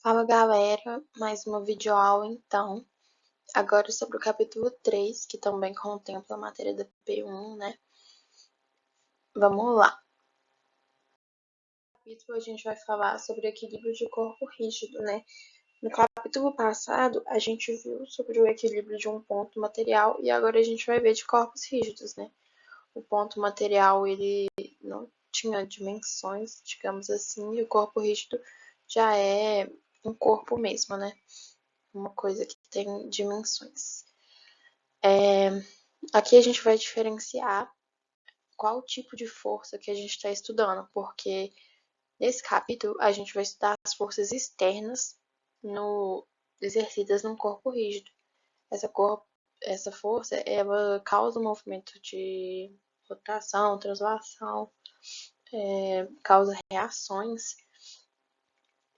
Fala galera, mais uma videoaula então, agora sobre o capítulo 3, que também contempla a matéria da P1, né? Vamos lá. No capítulo a gente vai falar sobre equilíbrio de corpo rígido, né? No capítulo passado a gente viu sobre o equilíbrio de um ponto material e agora a gente vai ver de corpos rígidos, né? O ponto material ele não tinha dimensões, digamos assim, e o corpo rígido já é um corpo mesmo, né? Uma coisa que tem dimensões. Aqui a gente vai diferenciar qual tipo de força que a gente está estudando, porque nesse capítulo a gente vai estudar as forças externas exercidas num corpo rígido. Essa força ela causa um movimento de rotação, translação, causa reações,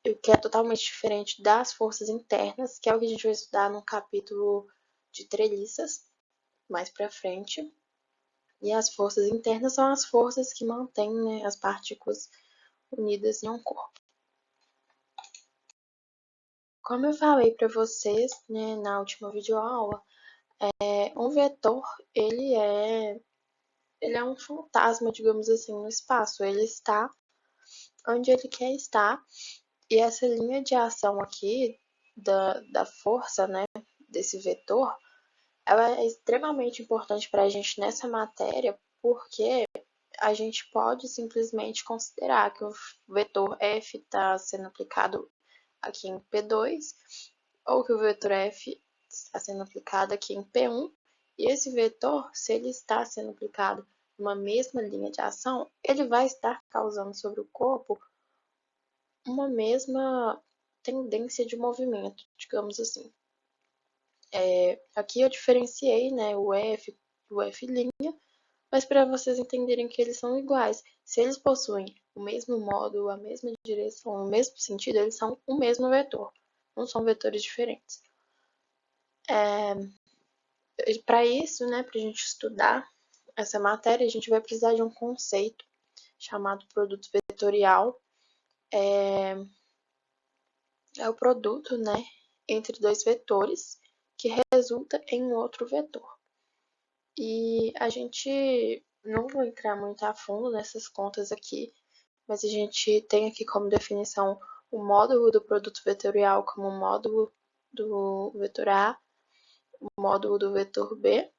o que é totalmente diferente das forças internas, que é o que a gente vai estudar no capítulo de treliças, mais para frente. E as forças internas são as forças que mantêm, né, as partículas unidas em um corpo. Como eu falei para vocês, né, na última videoaula, um vetor ele é um fantasma, digamos assim, no espaço. Ele está onde ele quer estar. E essa linha de ação aqui da força, né, desse vetor, ela é extremamente importante para a gente nessa matéria, porque a gente pode simplesmente considerar que o vetor f está sendo aplicado aqui em P2, ou que o vetor f está sendo aplicado aqui em P1, e esse vetor, se ele está sendo aplicado numa mesma linha de ação, ele vai estar causando sobre o corpo uma mesma tendência de movimento, digamos assim. Aqui eu diferenciei, né, o F e o F', mas para vocês entenderem que eles são iguais. Se eles possuem o mesmo módulo, a mesma direção, o mesmo sentido, eles são o mesmo vetor. Não são vetores diferentes. Para isso, né, para a gente estudar essa matéria, a gente vai precisar de um conceito chamado produto vetorial. É o produto, né, entre dois vetores que resulta em um outro vetor. E a gente não vai entrar muito a fundo nessas contas aqui, mas a gente tem aqui como definição o módulo do produto vetorial como o módulo do vetor A, o módulo do vetor B,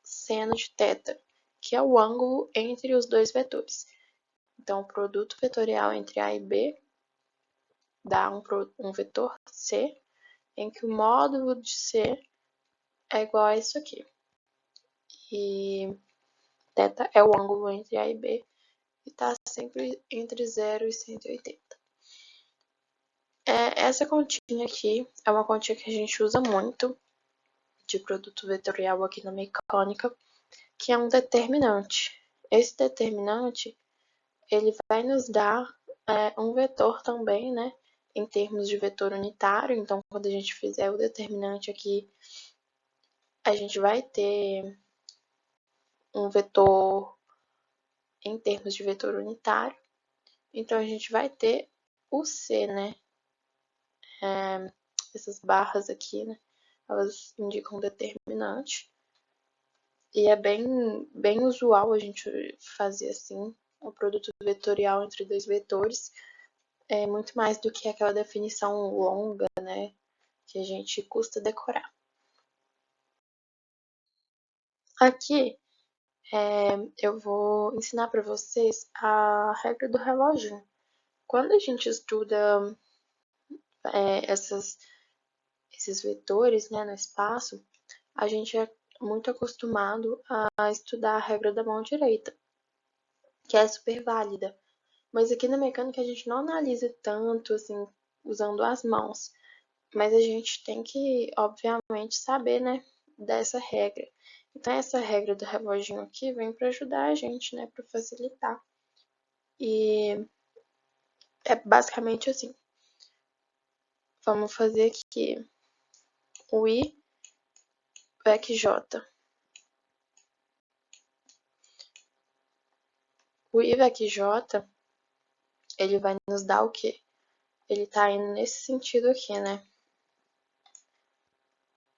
seno de θ, que é o ângulo entre os dois vetores. Então, o produto vetorial entre A e B dá um vetor C, em que o módulo de C é igual a isso aqui. E θ é o ângulo entre A e B, e está sempre entre 0 e 180. Essa continha aqui é uma continha que a gente usa muito de produto vetorial aqui na mecânica, que é um determinante. Esse determinante ele vai nos dar um vetor também, né, em termos de vetor unitário. Então, quando a gente fizer o determinante aqui, a gente vai ter um vetor em termos de vetor unitário. Então, a gente vai ter o C, né, essas barras aqui, né, elas indicam determinante. E é bem usual a gente fazer assim, um produto vetorial entre dois vetores. É muito mais do que aquela definição longa, né, que a gente custa decorar. Aqui eu vou ensinar para vocês a regra do reloginho. Quando a gente estuda esses vetores, né, no espaço, a gente é muito acostumado a estudar a regra da mão direita, que é super válida. Mas aqui na mecânica a gente não analisa tanto assim, usando as mãos. Mas a gente tem que, obviamente, saber, né, dessa regra. Então, essa regra do reloginho aqui vem para ajudar a gente, né, para facilitar. E é basicamente assim. Vamos fazer aqui o I vec J. O I vec J, ele vai nos dar o quê? ele tá indo nesse sentido aqui, né?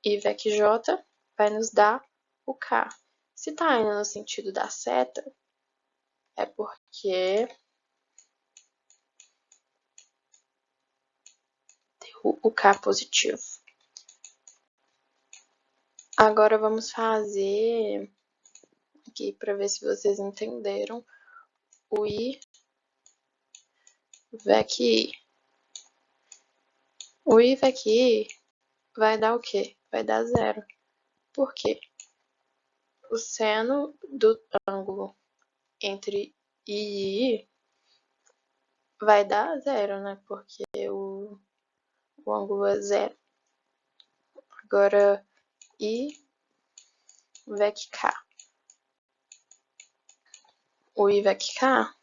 I VEC J vai nos dar o K. Se tá indo no sentido da seta, é porque deu o K positivo. Agora vamos fazer aqui para ver se vocês entenderam o I VEC I. O I VEC I vai dar o quê? Vai dar zero. Por quê? O seno do ângulo entre I e I vai dar zero, né? Porque o ângulo é zero. Agora, I VEC K. O I VEC K,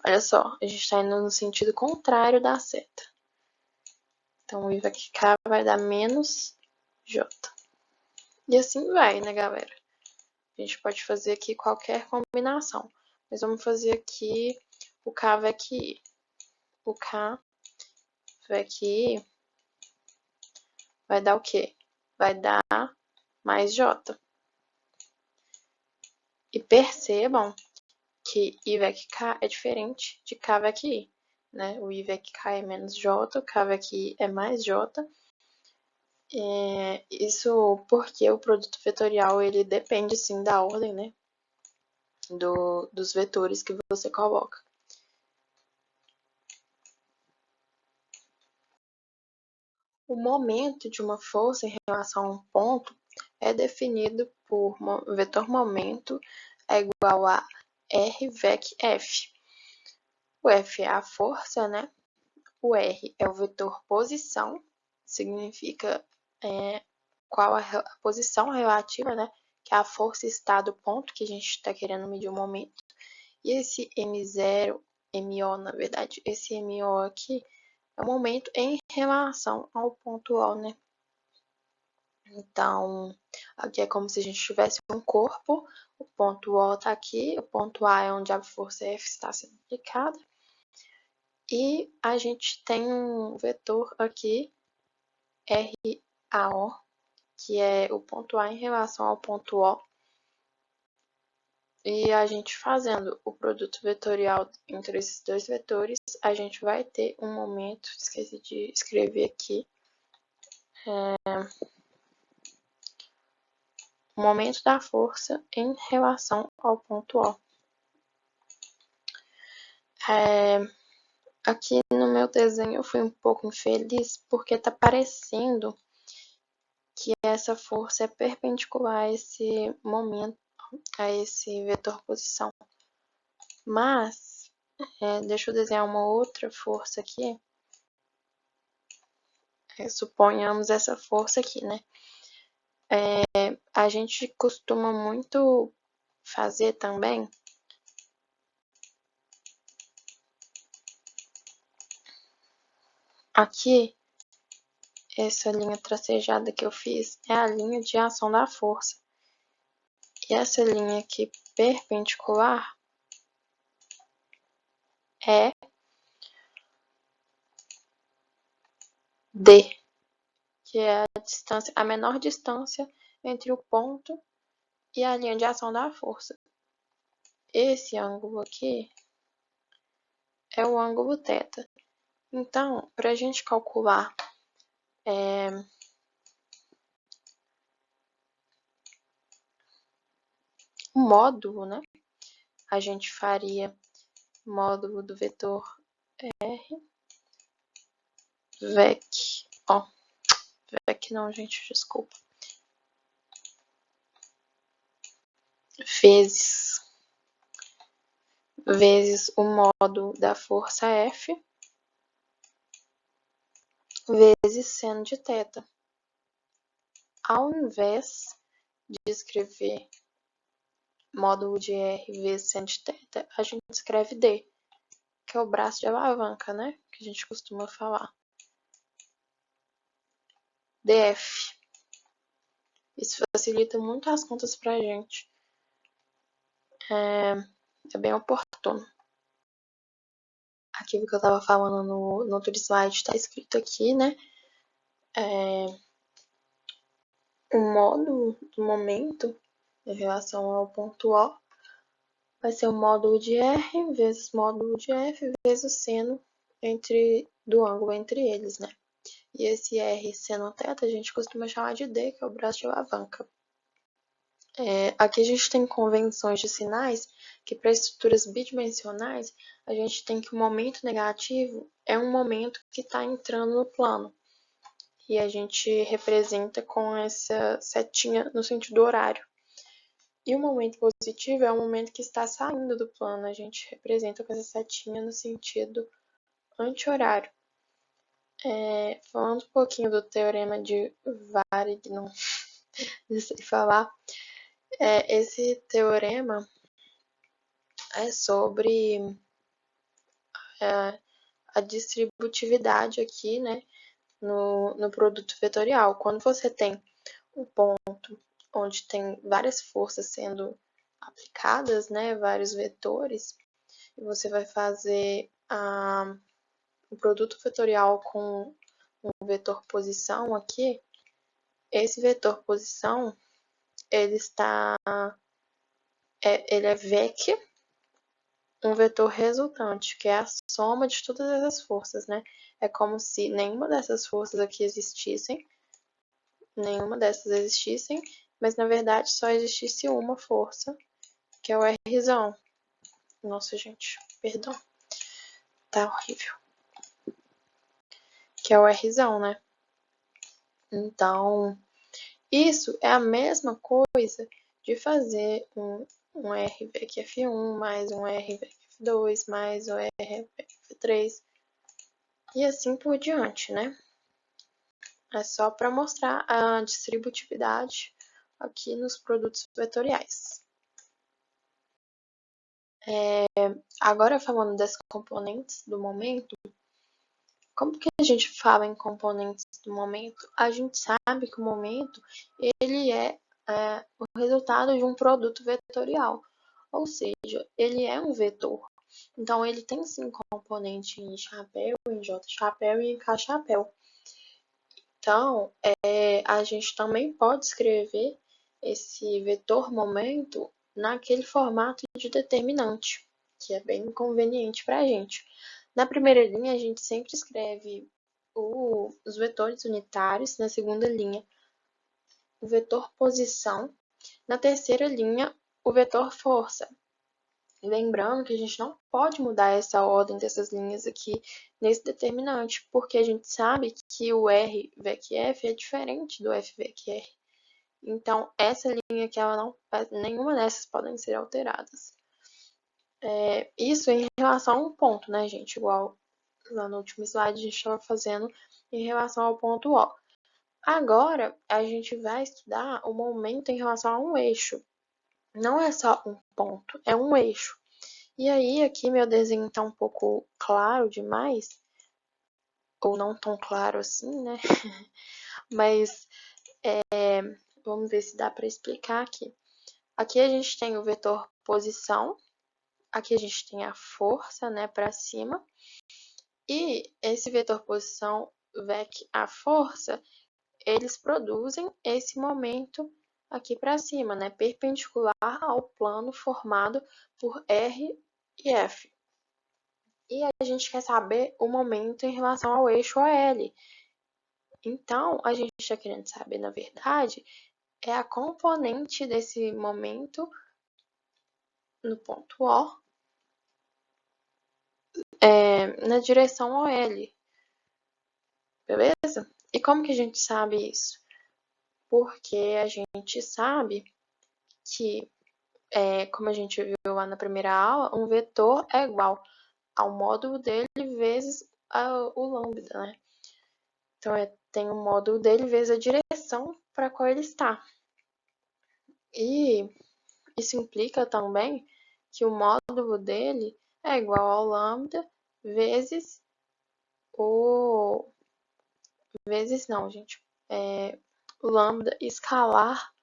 olha só, a gente está indo no sentido contrário da seta. Então, o I VEC K vai dar menos J. E assim vai, né, galera? A gente pode fazer aqui qualquer combinação. Mas vamos fazer aqui o K VEC I. O K VEC I vai dar o quê? Vai dar mais J. E percebam que I VEC K é diferente de K VEC I. Né? O I VEC K é menos J, o K VEC I é mais J. Isso porque o produto vetorial ele depende sim da ordem, né? Dos vetores que você coloca. O momento de uma força em relação a um ponto é definido por vetor momento é igual a R VEC F. O F é a força, né? O R é o vetor posição, significa qual a posição relativa, né? Que é a força está do ponto que a gente está querendo medir o momento. E esse M0, MO, na verdade, esse MO aqui é o momento em relação ao ponto O, né? Então, aqui é como se a gente tivesse um corpo, o ponto O está aqui, o ponto A é onde a força F está sendo aplicada. E a gente tem um vetor aqui, RAO, que é o ponto A em relação ao ponto O. E a gente fazendo o produto vetorial entre esses dois vetores, a gente vai ter um momento, esqueci de escrever aqui, o momento da força em relação ao ponto O. Aqui no meu desenho eu fui um pouco infeliz porque tá parecendo que essa força é perpendicular a esse momento, a esse vetor posição. Mas, deixa eu desenhar uma outra força aqui. Suponhamos essa força aqui, né? A gente costuma muito fazer também aqui, essa linha tracejada que eu fiz é a linha de ação da força. E essa linha aqui perpendicular é D, que é a menor distância entre o ponto e a linha de ação da força. Esse ângulo aqui é o ângulo θ. Então, para a gente calcular o módulo, né? A gente faria módulo do vetor R, VEC, VEC não, gente, desculpa, vezes o módulo da força F, vezes seno de θ. Ao invés de escrever módulo de R vezes seno de θ, a gente escreve D, que é o braço de alavanca, né? Que a gente costuma falar. DF. Isso facilita muito as contas pra gente. É bem oportuno. aquilo que eu estava falando no outro slide está escrito aqui, né? O módulo do momento em relação ao ponto O vai ser o módulo de R vezes módulo de F vezes o seno do ângulo entre eles, né? E esse R seno θ a gente costuma chamar de D, que é o braço de alavanca. Aqui a gente tem convenções de sinais que para estruturas bidimensionais a gente tem que o momento negativo é um momento que está entrando no plano. E a gente representa com essa setinha no sentido horário. E o momento positivo é o momento que está saindo do plano. A gente representa com essa setinha no sentido anti-horário. Falando um pouquinho do teorema de Varig, não sei falar. Esse teorema é sobre a distributividade aqui, né, no produto vetorial. Quando você tem um ponto onde tem várias forças sendo aplicadas, né, vários vetores, e você vai fazer o produto vetorial com um vetor posição aqui, esse vetor posição, ele é VEC, um vetor resultante, que é a soma de todas essas forças, né? É como se nenhuma dessas forças aqui existissem, mas na verdade só existisse uma força, que é o Rzão. Nossa, gente, perdão. Tá horrível. Que é o Rzão, né? Então, isso é a mesma coisa de fazer um RVEC-F1 mais um RVEC-F2 mais um RVEC-F3 e assim por diante, né? É só para mostrar a distributividade aqui nos produtos vetoriais. Agora falando das componentes do momento, como que a gente fala em componentes do momento? A gente sabe que o momento ele é o resultado de um produto vetorial, ou seja, ele é um vetor. Então, ele tem sim componente em chapéu, em J-chapéu e em K-chapéu. Então, a gente também pode escrever esse vetor momento naquele formato de determinante, que é bem conveniente para a gente. Na primeira linha, a gente sempre escreve os vetores unitários, na segunda linha, o vetor posição, na terceira linha, o vetor força. Lembrando que a gente não pode mudar essa ordem dessas linhas aqui nesse determinante, porque a gente sabe que o R VEC-F é diferente do F VEC-R. Então, essa linha aqui, nenhuma dessas podem ser alteradas. Isso em relação a um ponto, né, gente? Igual lá no último slide a gente estava fazendo em relação ao ponto O. Agora, a gente vai estudar o momento em relação a um eixo. Não é só um ponto, é um eixo. E aí, aqui meu desenho está um pouco claro demais, ou não tão claro assim, né? Mas vamos ver se dá para explicar aqui. Aqui a gente tem o vetor posição, aqui a gente tem a força, né, para cima, e esse vetor posição, VEC, a força, eles produzem esse momento aqui para cima, né, perpendicular ao plano formado por R e F. E a gente quer saber o momento em relação ao eixo OL. Então, a gente está querendo saber, na verdade, é a componente desse momento no ponto O na direção OL. Beleza? E como que a gente sabe isso? Porque a gente sabe que, como a gente viu lá na primeira aula, um vetor é igual ao módulo dele vezes o lambda, né? Então, tem o módulo dele vezes a direção para a qual ele está. E isso implica também que o módulo dele é igual ao lambda vezes o... Vezes não, gente. O lambda escalar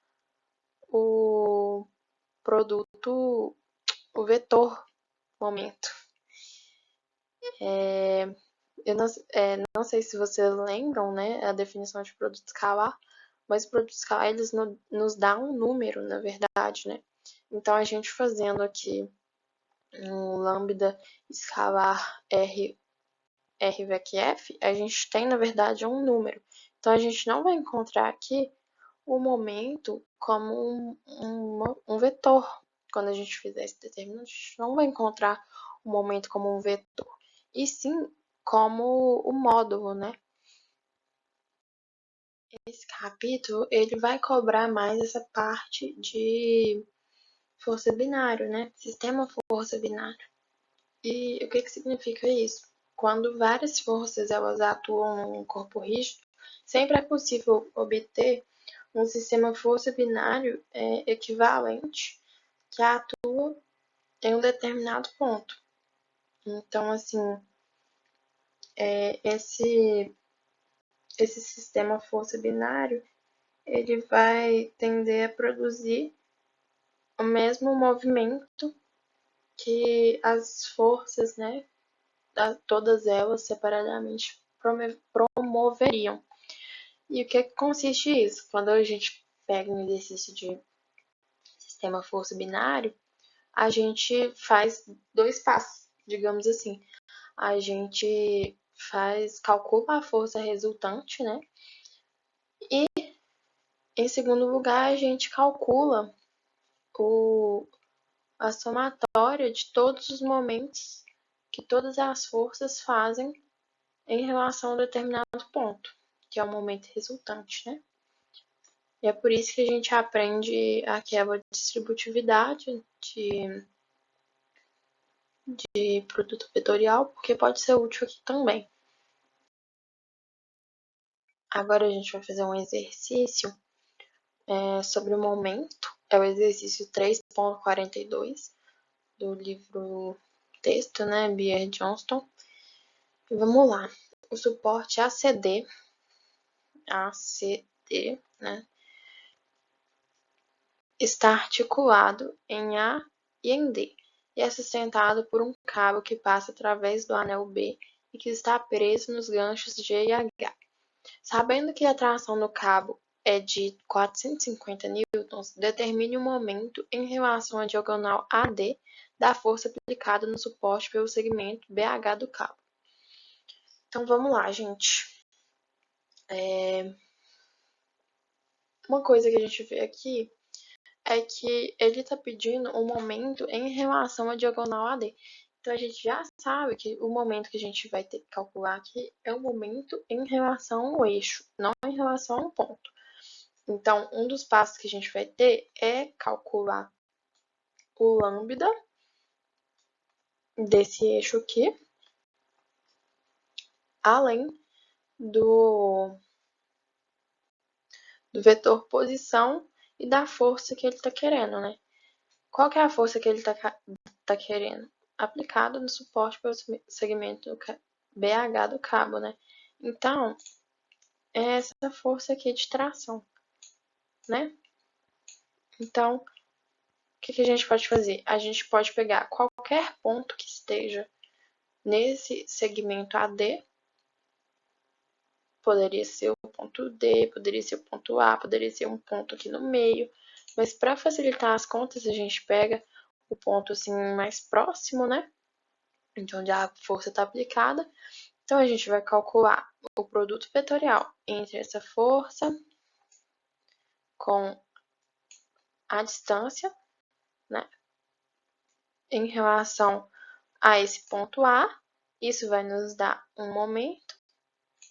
o produto, o vetor momento. Eu não sei se vocês lembram, né, a definição de produto escalar, mas o produto escalar, eles nos dá um número, na verdade, né? Então, a gente fazendo aqui um lambda escalar R VEC F, a gente tem, na verdade, um número. Então, a gente não vai encontrar aqui o momento como um vetor. Quando a gente fizer esse determinante, a gente não vai encontrar o momento como um vetor, e sim como o módulo, né? Esse capítulo, ele vai cobrar mais essa parte de força binário, né? Sistema força binário. E o que que significa isso? Quando várias forças elas atuam num corpo rígido, sempre é possível obter um sistema força binário equivalente que atua em um determinado ponto. Então, assim, esse sistema força binário, ele vai tender a produzir o mesmo movimento que as forças, né, todas elas separadamente promoveriam. E o que consiste isso? Quando a gente pega um exercício de sistema força binário, a gente faz dois passos, digamos assim. A gente calcula a força resultante, né? E, em segundo lugar, a gente calcula a somatória de todos os momentos que todas as forças fazem em relação a um determinado ponto, que é o momento resultante, né? E é por isso que a gente aprende aquela distributividade de produto vetorial, porque pode ser útil aqui também. Agora a gente vai fazer um exercício sobre o momento. É o exercício 3.42 do livro texto, né, Beer Johnston. E vamos lá. O suporte ACD, né, está articulado em A e em D, e é sustentado por um cabo que passa através do anel B e que está preso nos ganchos G e H. Sabendo que a tração no cabo é de 450 newtons, determine o momento em relação à diagonal AD da força aplicada no suporte pelo segmento BH do cabo. Então vamos lá, gente. Uma coisa que a gente vê aqui é que ele está pedindo um momento em relação à diagonal AD. Então a gente já sabe que o momento que a gente vai ter que calcular aqui é o momento em relação ao eixo, não em relação a um ponto. Então, um dos passos que a gente vai ter é calcular o lambda desse eixo aqui, além do vetor posição e da força que ele está querendo, né? Qual que é a força que ele está querendo? Aplicada no suporte pelo segmento BH do cabo, né? Então, é essa força aqui de tração, né? Então, o que a gente pode fazer? A gente pode pegar qualquer ponto que esteja nesse segmento AD, poderia ser o ponto D, poderia ser o ponto A, poderia ser um ponto aqui no meio, mas para facilitar as contas, a gente pega o ponto assim mais próximo, né? De onde a força está aplicada. Então, a gente vai calcular o produto vetorial entre essa força com a distância, né? Em relação a esse ponto A, isso vai nos dar um momento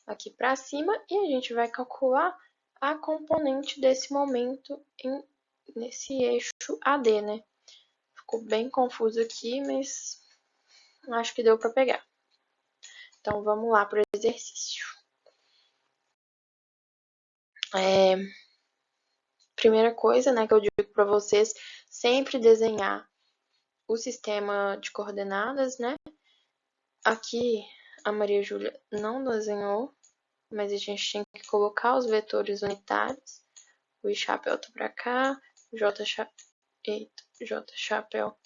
aqui para cima e a gente vai calcular a componente desse momento nesse eixo AD, né? Ficou bem confuso aqui, mas acho que deu para pegar. Então, vamos lá para o exercício. Primeira coisa, né, que eu digo para vocês, sempre desenhar o sistema de coordenadas, né? Aqui a Maria Júlia não desenhou, mas a gente tem que colocar os vetores unitários. O I chapéu tá para cá, J chapéu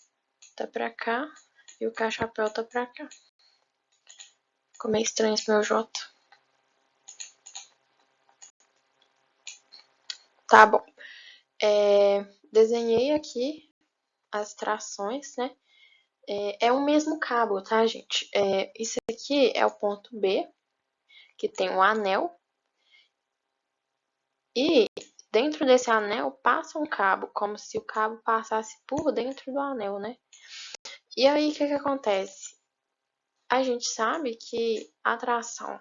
tá para cá e o K chapéu tá para cá. Ficou meio estranho esse meu J. Tá bom. Desenhei aqui as trações, né? É o mesmo cabo, tá, gente? Isso aqui é o ponto B, que tem um anel. E dentro desse anel passa um cabo, como se o cabo passasse por dentro do anel, né? E aí, o que acontece? A gente sabe que a tração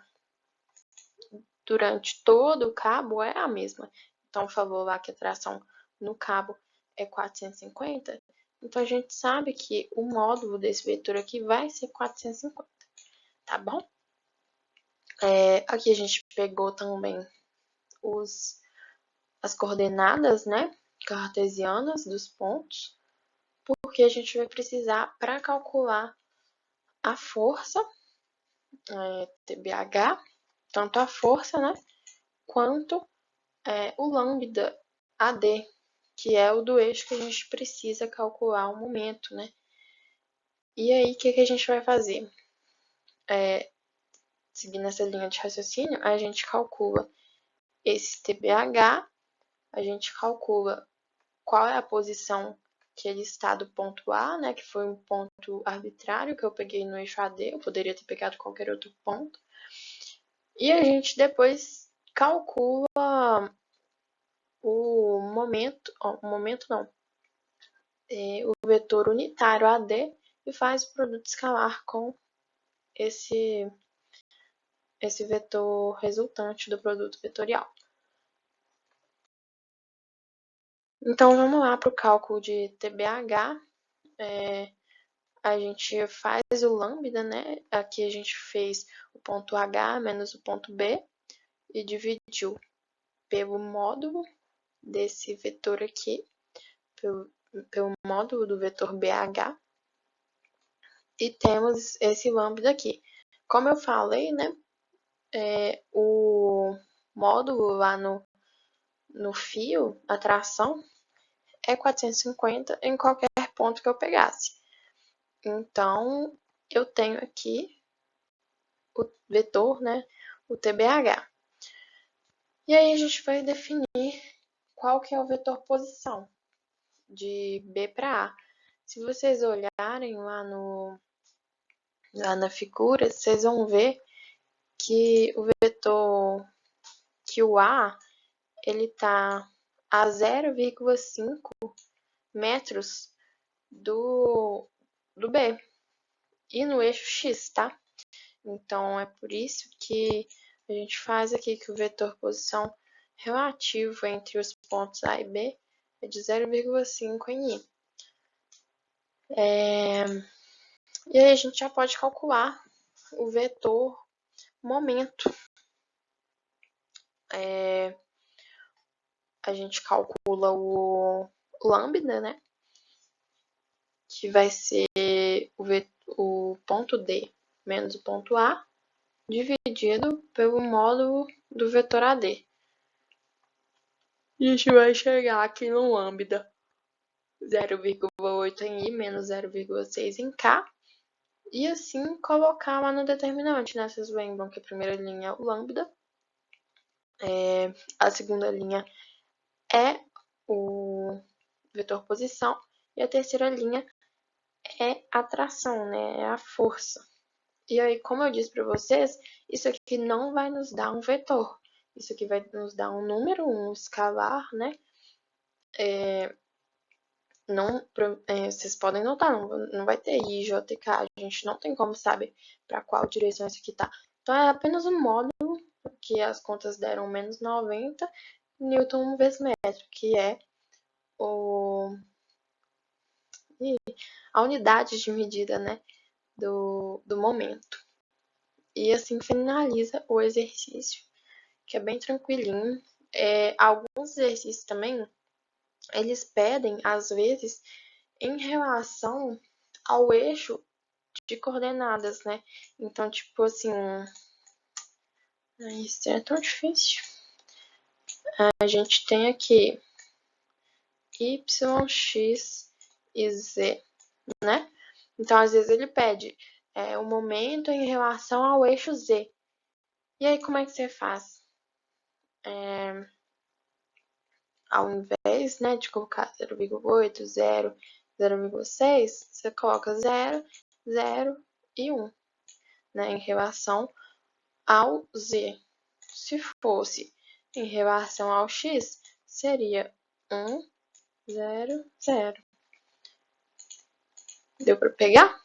durante todo o cabo é a mesma. Então, falou lá que a tração no cabo é 450. Então, a gente sabe que o módulo desse vetor aqui vai ser 450, tá bom? Aqui a gente pegou também as coordenadas, né, cartesianas dos pontos, porque a gente vai precisar para calcular a força, TBH, tanto a força, né, quanto o lambda AD, que é o do eixo que a gente precisa calcular o momento, né? E aí, o que a gente vai fazer? Seguindo essa linha de raciocínio, a gente calcula esse TBH, a gente calcula qual é a posição que ele está do ponto A, né, que foi um ponto arbitrário que eu peguei no eixo AD, eu poderia ter pegado qualquer outro ponto. E a gente depois calcula o vetor unitário AD e faz o produto escalar com esse vetor resultante do produto vetorial. Então, vamos lá para o cálculo de TBH. A gente faz o lambda, né? Aqui a gente fez o ponto H menos o ponto B e dividiu pelo módulo desse vetor aqui, pelo módulo do vetor BH, e temos esse lambda aqui. Como eu falei, né? O módulo lá no fio, a tração, é 450 em qualquer ponto que eu pegasse. Então, eu tenho aqui o vetor, né, o TBH. E aí a gente vai definir qual que é o vetor posição de B para A. Se vocês olharem lá na figura, vocês vão ver que o vetor, que o A, ele está a 0,5 metros do B e no eixo X, tá? Então, é por isso que a gente faz aqui que o vetor posição relativo entre os pontos A e B é de 0,5 em I. E aí a gente já pode calcular o vetor momento. A gente calcula o lambda, né? Que vai ser o ponto D menos o ponto A, dividido pelo módulo do vetor AD. E a gente vai chegar aqui no lambda 0,8 em I menos 0,6 em K. E assim colocar lá no determinante, né? Vocês lembram que a primeira linha é o lambda, a segunda linha é o vetor posição e a terceira linha é a tração, né? É a força. E aí, como eu disse para vocês, isso aqui não vai nos dar um vetor. Isso aqui vai nos dar um número, um escalar, né? Vocês podem notar, não vai ter I, J, K. A gente não tem como saber para qual direção isso aqui tá. Então, é apenas um módulo que as contas deram menos 90 Newton vezes metro, que é a unidade de medida, né, do momento. E assim finaliza o exercício, que é bem tranquilinho. Alguns exercícios também, eles pedem, às vezes, em relação ao eixo de coordenadas, né? Então, tipo assim, isso é tão difícil. A gente tem aqui y, x e z, né? Então, às vezes ele pede o momento em relação ao eixo Z. E aí, como é que você faz? Ao invés, né, de colocar 0,8, 0, 0,6, você coloca 0, 0 e 1, né, em relação ao Z. Se fosse em relação ao X, seria 1, 0, 0. Deu para pegar?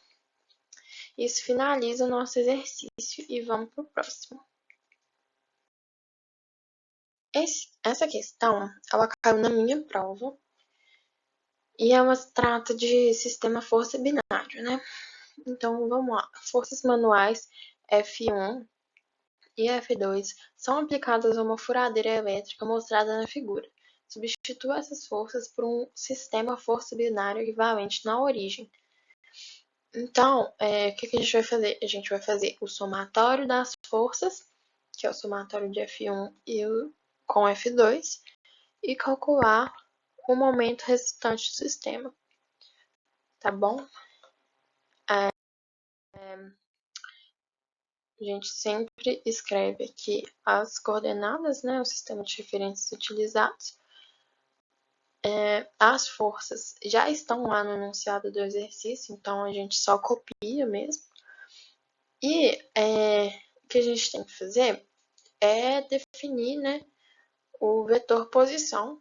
Isso finaliza o nosso exercício e vamos para o próximo. Essa questão, ela caiu na minha prova e ela trata de sistema força binário, né? Então, vamos lá. Forças manuais F1 e F2 são aplicadas a uma furadeira elétrica mostrada na figura. Substitua essas forças por um sistema força binário equivalente na origem. Então, o que a gente vai fazer? A gente vai fazer o somatório das forças, que é o somatório de F1 com F2, e calcular o momento resultante do sistema. Tá bom? A gente sempre escreve aqui as coordenadas, né? O sistema de referências utilizados. As forças já estão lá no enunciado do exercício, então a gente só copia mesmo. E o que a gente tem que fazer é definir, né, o vetor posição.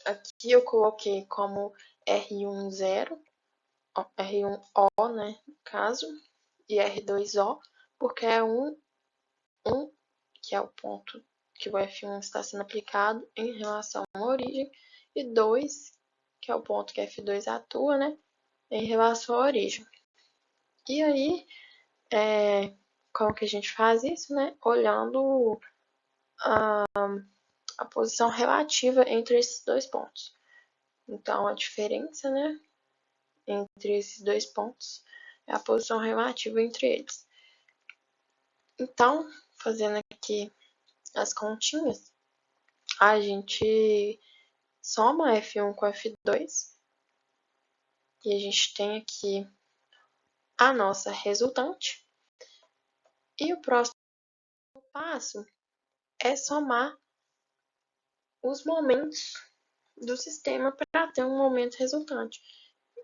Aqui eu coloquei como R10, R1O, né, no caso, e R2O, porque é 1, que é o ponto que o F1 está sendo aplicado em relação à origem, e 2, que é o ponto que F2 atua, né, em relação à origem. E aí, como que a gente faz isso, né? Olhando a posição relativa entre esses dois pontos. Então, a diferença, né, entre esses dois pontos é a posição relativa entre eles. Então, fazendo aqui as continhas, a gente soma F1 com F2 e a gente tem aqui a nossa resultante. E o próximo passo é somar os momentos do sistema para ter um momento resultante.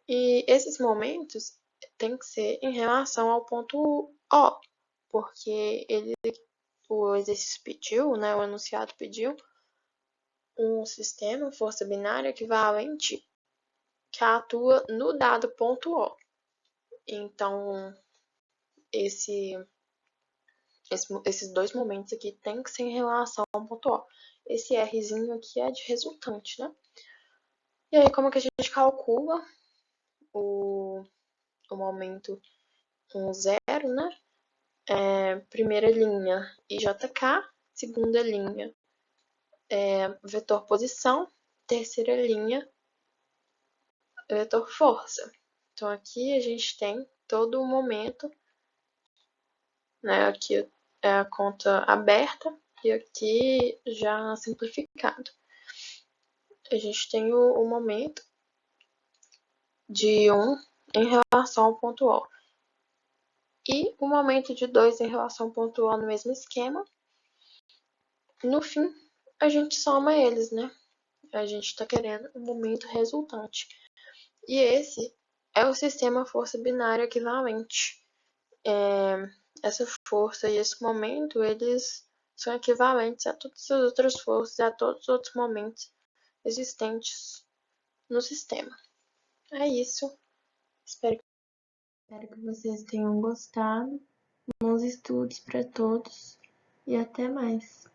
E esses momentos tem que ser em relação ao ponto O, porque o exercício pediu, né, o enunciado pediu um sistema força binária equivalente que atua no dado ponto O. Então, esses dois momentos aqui tem que ser em relação ao ponto O. Esse Rzinho aqui é de resultante, né? E aí, como que a gente calcula o momento 1, 0, né? Primeira linha IJK, segunda linha vetor posição, terceira linha vetor força. Então, aqui a gente tem todo o momento, né? Aqui é a conta aberta e aqui já simplificado. A gente tem o momento de 1 em relação ao ponto O. E o momento de 2 em relação ao ponto O no mesmo esquema. No fim, a gente soma eles, né? A gente está querendo o momento resultante. E esse é o sistema força binária equivalente. Essa força e esse momento, eles são equivalentes a todas as outras forças e a todos os outros momentos existentes no sistema. É isso. Espero que vocês tenham gostado. Bons estudos para todos e até mais.